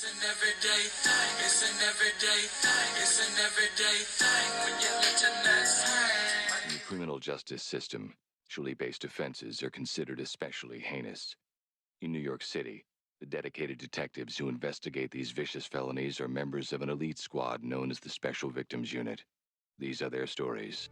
It's an everyday thing. It's an everyday thing. It's an everyday thing when you let your nuts hang. In the criminal justice system, sexually-based offenses are considered especially heinous. In New York City, the dedicated detectives who investigate these vicious felonies are members of an elite squad known as the Special Victims Unit. These are their stories.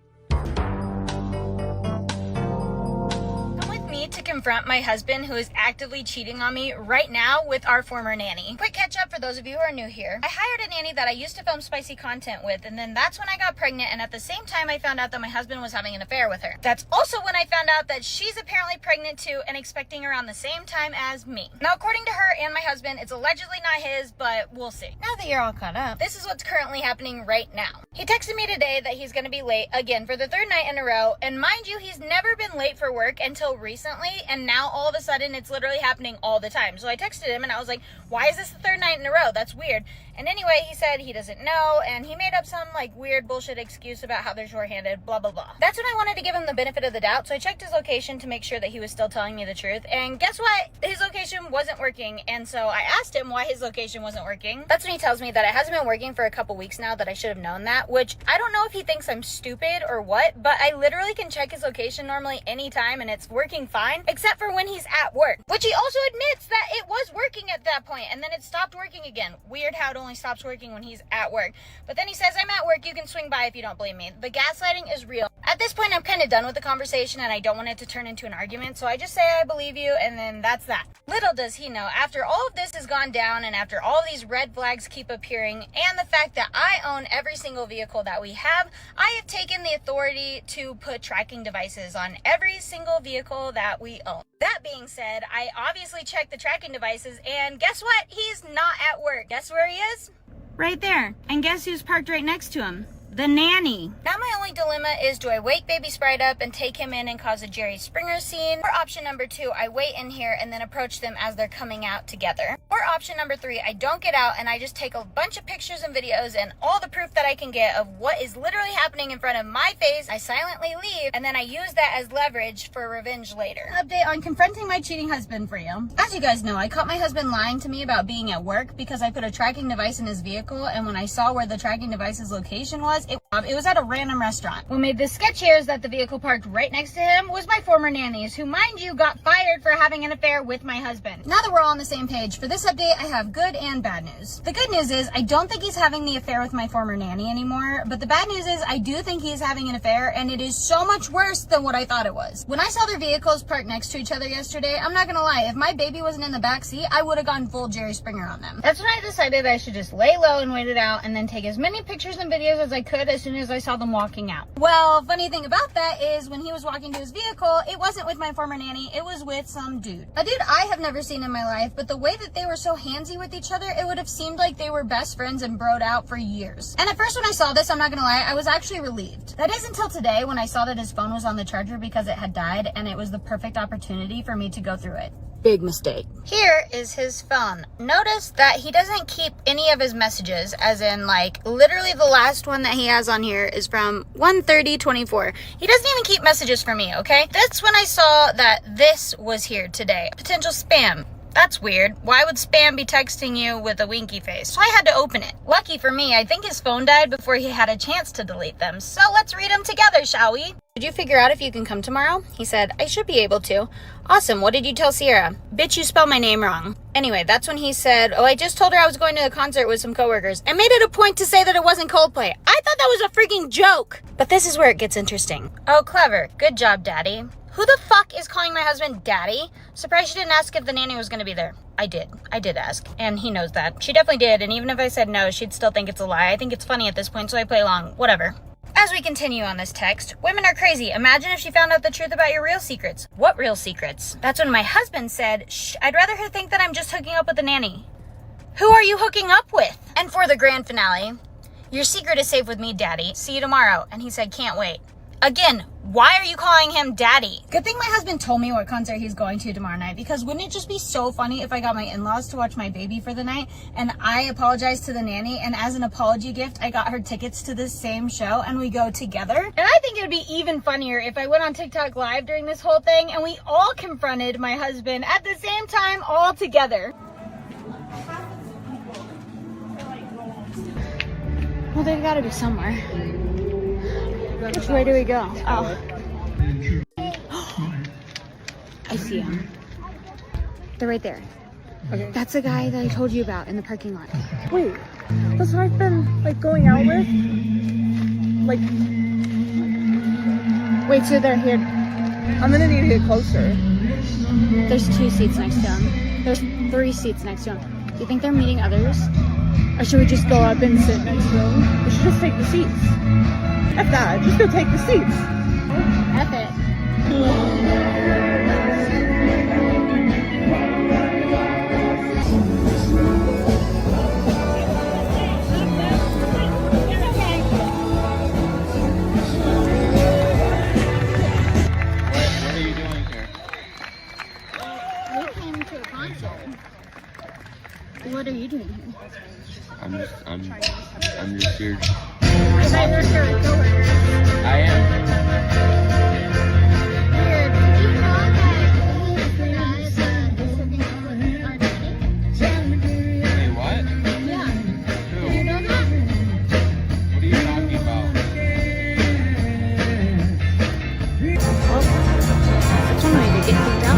To confront my husband who is actively cheating on me right now with our former nanny. Quick catch up for those of you who are new here. I hired a nanny that I used to film spicy content with, and then that's when I got pregnant, and at the same time I found out that my husband was having an affair with her. That's also when I found out that she's apparently pregnant too and expecting around the same time as me. Now, according to her and my husband, it's allegedly not his, but we'll see. Now that you're all caught up, this is what's currently happening right now. He texted me today that he's going to be late again for the third night in a row, and mind you, he's never been late for work until recently, and now all of a sudden it's literally happening all the time. So I texted him and I was like, why is this the third night in a row? That's weird. And anyway, he said he doesn't know, and he made up some like weird bullshit excuse about how they're short-handed, blah blah blah. That's when I wanted to give him the benefit of the doubt, so I checked his location to make sure that he was still telling me the truth, and guess what? His location wasn't working, and so I asked him why his location wasn't working. That's when he tells me that it hasn't been working for a couple weeks now, that I should have known that, which I don't know if he thinks I'm stupid or what, but I literally can check his location normally anytime and it's working fine, except for when he's at work, which he also admits that it was working at that point and then it stopped working again. Weird how it only stops working when he's at work. But then he says, I'm at work, you can swing by if you don't believe me. The gaslighting is real. At this point, I'm kind of done with the conversation and I don't want it to turn into an argument, so I just say I believe you, and then that's that. Little does he know, after all of this has gone down and after all of these red flags keep appearing and the fact that I own every single vehicle that we have, I have taken the authority to put tracking devices on every single vehicle that we own. That being said, I obviously checked the tracking devices, and guess what? He's not at work. Guess where he is? Right there. And guess who's parked right next to him? The nanny. Now my only dilemma is, do I wake baby Sprite up and take him in and cause a Jerry Springer scene? Or option number 2, I wait in here and then approach them as they're coming out together. Or option number 3, I don't get out and I just take a bunch of pictures and videos and all the proof that I can get of what is literally happening in front of my face. I silently leave and then I use that as leverage for revenge later. Update on confronting my cheating husband for you. As you guys know, I caught my husband lying to me about being at work because I put a tracking device in his vehicle, and when I saw where the tracking device's location was, it was at a random restaurant. What made this sketchier is that the vehicle parked right next to him was my former nanny's, who, mind you, got fired for having an affair with my husband. Now that we're all on the same page, for this update, I have good and bad news. The good news is I don't think he's having the affair with my former nanny anymore, but the bad news is I do think he's having an affair, and it is so much worse than what I thought it was. When I saw their vehicles parked next to each other yesterday, I'm not gonna lie, if my baby wasn't in the back seat, I would have gone full Jerry Springer on them. That's when I decided I should just lay low and wait it out and then take as many pictures and videos as I could as soon as I saw them walking out. Well, funny thing about that is when he was walking to his vehicle, it wasn't with my former nanny, it was with some dude. A dude I have never seen in my life, but the way that they were so handsy with each other, it would have seemed like they were best friends and broed out for years. And at first when I saw this, I'm not gonna lie, I was actually relieved. That is until today when I saw that his phone was on the charger because it had died, and it was the perfect opportunity for me to go through it. Big mistake. Here is his phone. Notice that he doesn't keep any of his messages, as in like literally the last one that he has on here is from 1:30:24. He doesn't even keep messages for me, okay? That's when I saw that this was here today. Potential spam. That's weird. Why would spam be texting you with a winky face? So I had to open it. Lucky for me, I think his phone died before he had a chance to delete them. So let's read them together, shall we? Did you figure out if you can come tomorrow? He said, I should be able to. Awesome. What did you tell Sierra? Bitch, you spelled my name wrong. Anyway, that's when he said, oh, I just told her I was going to a concert with some coworkers and made it a point to say that it wasn't Coldplay. I thought that was a freaking joke. But this is where it gets interesting. Oh, clever. Good job, Daddy. Who the fuck is calling my husband Daddy? Surprised she didn't ask if the nanny was going to be there. I did ask, and he knows that. She definitely did, and even if I said no, she'd still think it's a lie. I think it's funny at this point, so I play along. Whatever. As we continue on this text, women are crazy. Imagine if she found out the truth about your real secrets. What real secrets? That's when my husband said, shh, I'd rather her think that I'm just hooking up with the nanny. Who are you hooking up with? And for the grand finale, your secret is safe with me, Daddy. See you tomorrow. And he said, can't wait. Again, why are you calling him Daddy? Good thing my husband told me what concert he's going to tomorrow night, because wouldn't it just be so funny if I got my in-laws to watch my baby for the night and I apologized to the nanny, and as an apology gift I got her tickets to this same show and we go together? And I think it would be even funnier if I went on TikTok live during this whole thing and we all confronted my husband at the same time all together. they've got to be somewhere. Which way do we go? Oh. I see them. They're right there. Okay. That's the guy that I told you about in the parking lot. Wait, that's who I've been like going out with? Like, wait, so they're here. I'm gonna need to get closer. There's 2 seats next to him. There's 3 seats next to him. Do you think they're meeting others? Or should we just go up and sit next to them? We should just take the seats. F that, just go take the seats. F it. What are you doing here? I'm just here. I thought you were here with coworkers. I am. Weird. Did you know that he's the guy that is living with our daddy? Wait, what? Yeah. Who? Did you know that? What are you talking about? That's one way to get kicked out.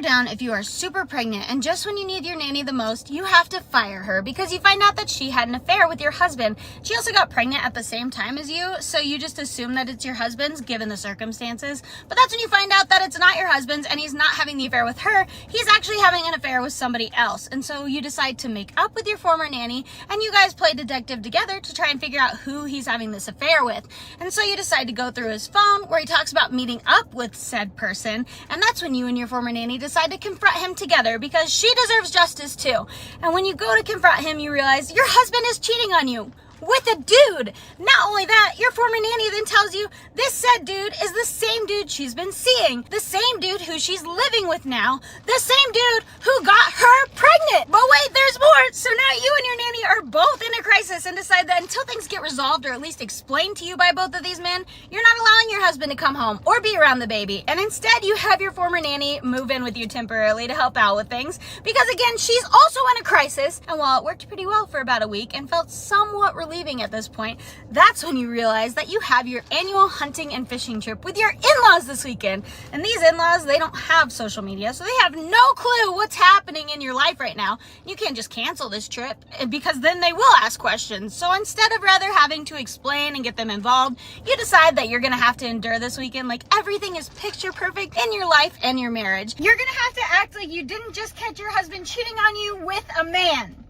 Down if you are super pregnant and just when you need your nanny the most, you have to fire her because you find out that she had an affair with your husband. She also got pregnant at the same time as you, so you just assume that it's your husband's given the circumstances. But that's when you find out that it's not your husband's and he's not having the affair with her. He's actually having an affair with somebody else. And so you decide to make up with your former nanny and you guys play detective together to try and figure out who he's having this affair with. And so you decide to go through his phone where he talks about meeting up with said person. And that's when you and your former nanny decide to confront him together because she deserves justice too. And when you go to confront him, you realize your husband is cheating on you with a dude. Not only that, your former nanny then tells you this said dude is the same dude she's been seeing, the same dude who she's living with now, the same dude who got her pregnant. But wait, there's more. So now you and your nanny are both in a crisis and decide that until things get resolved or at least explained to you by both of these men, you're not allowing your husband to come home or be around the baby. And instead you have your former nanny move in with you temporarily to help out with things because again, she's also in a crisis. And while it worked pretty well for about a week and felt somewhat relieving at this point, that's when you realize that you have your annual hunting and fishing trip with your in-laws this weekend. And these in-laws, they don't have social media, so they have no clue what's happening in your life right now. You can't just cancel this trip because then they will ask questions. So instead of rather having to explain and get them involved, you decide that you're gonna have to endure this weekend like everything is picture perfect in your life and your marriage. You're gonna have to act like you didn't just catch your husband cheating on you with a man.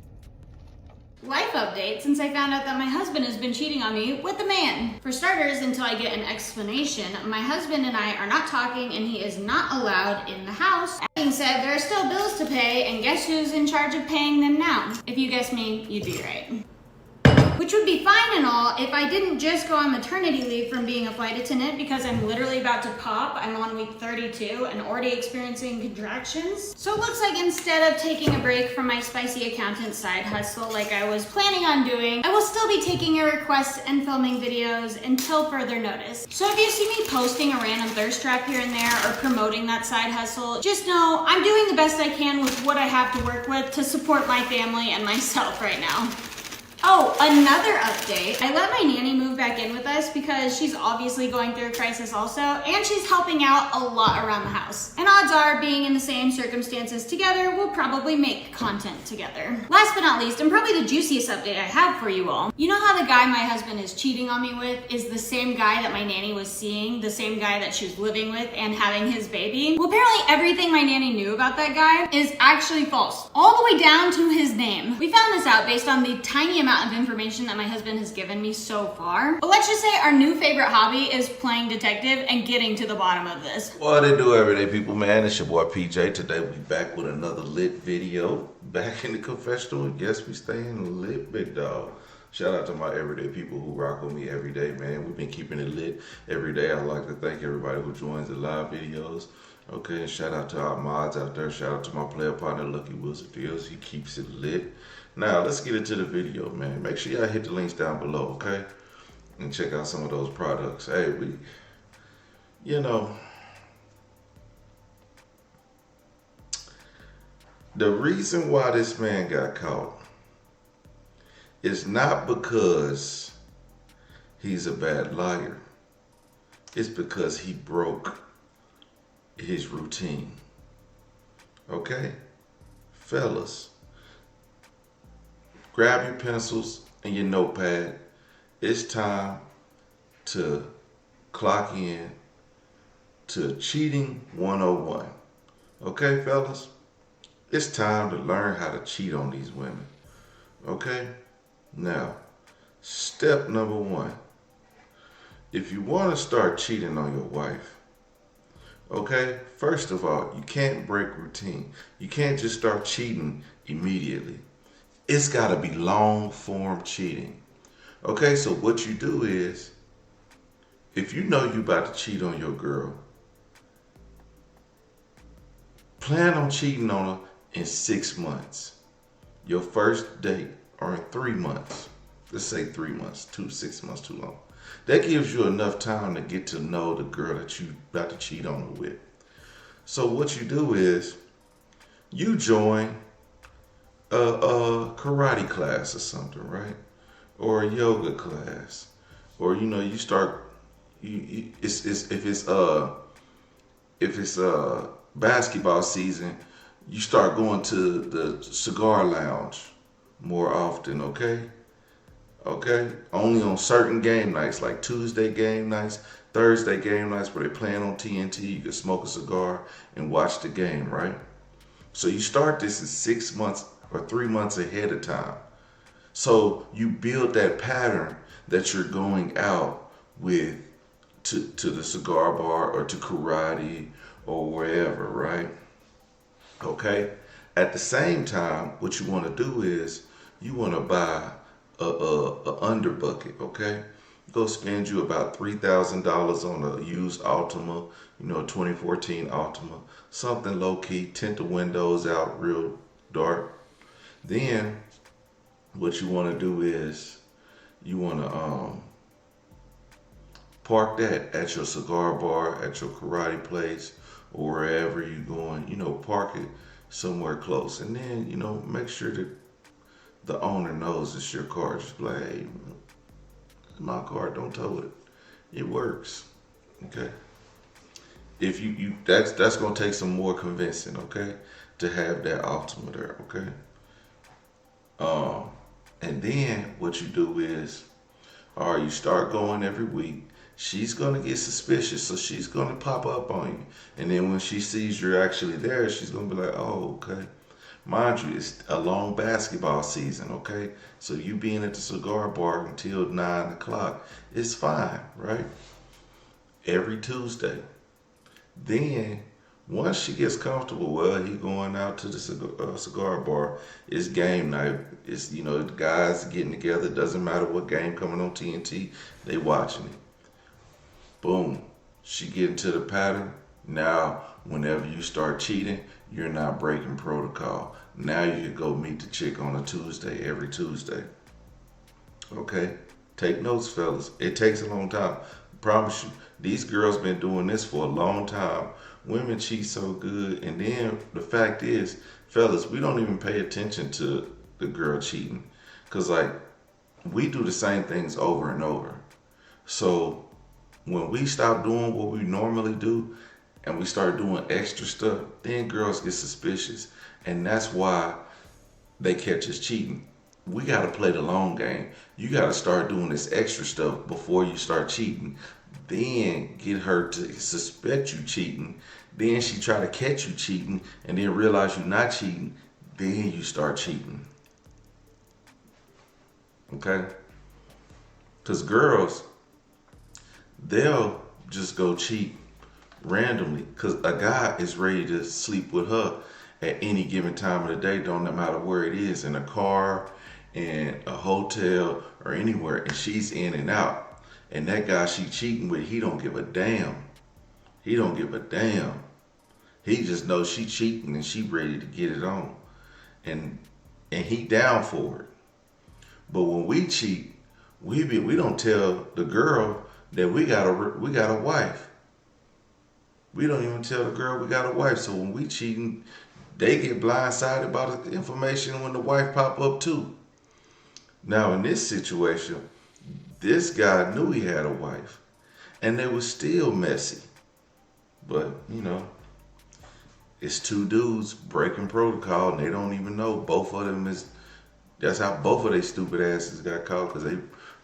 Life update since I found out that my husband has been cheating on me with a man. For starters, until I get an explanation, my husband and I are not talking and he is not allowed in the house. That being said, there are still bills to pay and guess who's in charge of paying them now? If you guessed me, you'd be right. Which would be fine and all if I didn't just go on maternity leave from being a flight attendant because I'm literally about to pop. I'm on week 32 and already experiencing contractions. So it looks like instead of taking a break from my spicy accountant side hustle like I was planning on doing, I will still be taking your requests and filming videos until further notice. So if you see me posting a random thirst trap here and there or promoting that side hustle, just know I'm doing the best I can with what I have to work with to support my family and myself right now. Oh, another update. I let my nanny move back in with us because she's obviously going through a crisis also, and she's helping out a lot around the house. And odds are, being in the same circumstances together, we'll probably make content together. Last but not least, and probably the juiciest update I have for you all. You know how the guy my husband is cheating on me with is the same guy that my nanny was seeing, the same guy that she was living with and having his baby? Well, apparently everything my nanny knew about that guy is actually false, all the way down to his name. We found this out based on the tiny amount of information that my husband has given me so far. But let's just say our new favorite hobby is playing detective and getting to the bottom of this. What they do, everyday people, man? It's your boy PJ. Today we back with another lit video. Back in the confessional. Yes, we staying lit, big dog. Shout out to my everyday people who rock with me every day, man. We've been keeping it lit every day. I'd like to thank everybody who joins the live videos. Okay, and shout out to our mods out there. Shout out to my player partner, Lucky Wizard Deals. He keeps it lit. Now, let's get into the video, man. Make sure y'all hit the links down below, okay? And check out some of those products. Hey, the reason why this man got caught It's not because he's a bad liar. It's because he broke his routine. Okay? Fellas, grab your pencils and your notepad. It's time to clock in to Cheating 101. Okay, fellas? It's time to learn how to cheat on these women. Okay? Now, step number one. If you want to start cheating on your wife, okay, first of all, you can't break routine. You can't just start cheating immediately. It's got to be long form cheating. Okay, so what you do is, if you know you about to cheat on your girl, plan on cheating on her in 6 months. Your first date, or in 3 months. Let's say 3 months, 6 months too long. That gives you enough time to get to know the girl that you about to cheat on her with. So what you do is, you join a karate class or something, right? Or a yoga class, or you start. If it's basketball season, you start going to the cigar lounge more often. Okay. Okay, only on certain game nights, like Tuesday game nights, Thursday game nights, where they're playing on TNT. You can smoke a cigar and watch the game, right? So you start this in 6 months or 3 months ahead of time. So you build that pattern that you're going out with to the cigar bar or to karate or wherever, right? Okay. At the same time, what you want to do is you want to buy a under bucket, okay? Go spend you about $3,000 on a used Altima, 2014 Altima, something low key, tint the windows out real dark. Then what you want to do is you want to park that at your cigar bar, at your karate place, or wherever you're going. Park it somewhere close, and then make sure that the owner knows it's your car. Just be like, hey, it's my car, don't tow it. It works. Okay. If you that's gonna take some more convincing, okay, to have that Altima there, okay. And then what you do is, all right, you start going every week. She's gonna get suspicious, so she's gonna pop up on you. And then when she sees you're actually there, she's gonna be like, oh, okay. Mind you, it's a long basketball season, okay? So you being at the cigar bar until 9 o'clock is fine, right? Every Tuesday. Then, once she gets comfortable, well, he going out to the cigar bar. It's game night. It's, the guys getting together. Doesn't matter what game coming on TNT, they watching it. Boom. She get into the pattern. Now, whenever you start cheating, you're not breaking protocol. Now you can go meet the chick on a Tuesday, every Tuesday. Okay? Take notes, fellas. It takes a long time. I promise you, these girls been doing this for a long time. Women cheat so good. And then the fact is, fellas, we don't even pay attention to the girl cheating. Because, we do the same things over and over. So, when we stop doing what we normally do, and we start doing extra stuff, then girls get suspicious. And that's why they catch us cheating. We got to play the long game. You got to start doing this extra stuff before you start cheating. Then get her to suspect you cheating. Then she try to catch you cheating and then realize you're not cheating. Then you start cheating. Okay? Because girls, they'll just go cheat randomly because a guy is ready to sleep with her at any given time of the day, don't matter where it is, in a car, in a hotel, or anywhere, and she's in and out. And that guy she cheating with, he don't give a damn. He don't give a damn. He just knows she cheating and she ready to get it on. And he down for it. But when we cheat, we don't tell the girl that we got a wife. We don't even tell the girl we got a wife. So when we cheating, they get blindsided by the information when the wife pop up too. Now in this situation, this guy knew he had a wife, and they were still messy. But you know, it's two dudes breaking protocol, and they don't even know. Both of them is. That's how both of their stupid asses got caught, because they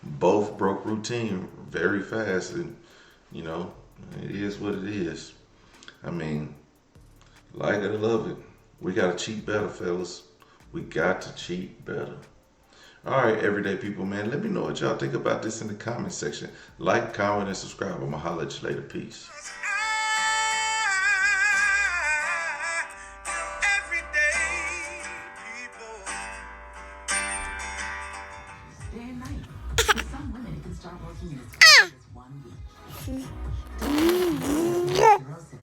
both broke routine very fast, and you know, it is what it is. I mean, like it or love it, we gotta cheat better, fellas. We got to cheat better. All right, everyday people, man. Let me know what y'all think about this in the comment section. Like, comment, and subscribe. I'ma holler at you later. Peace.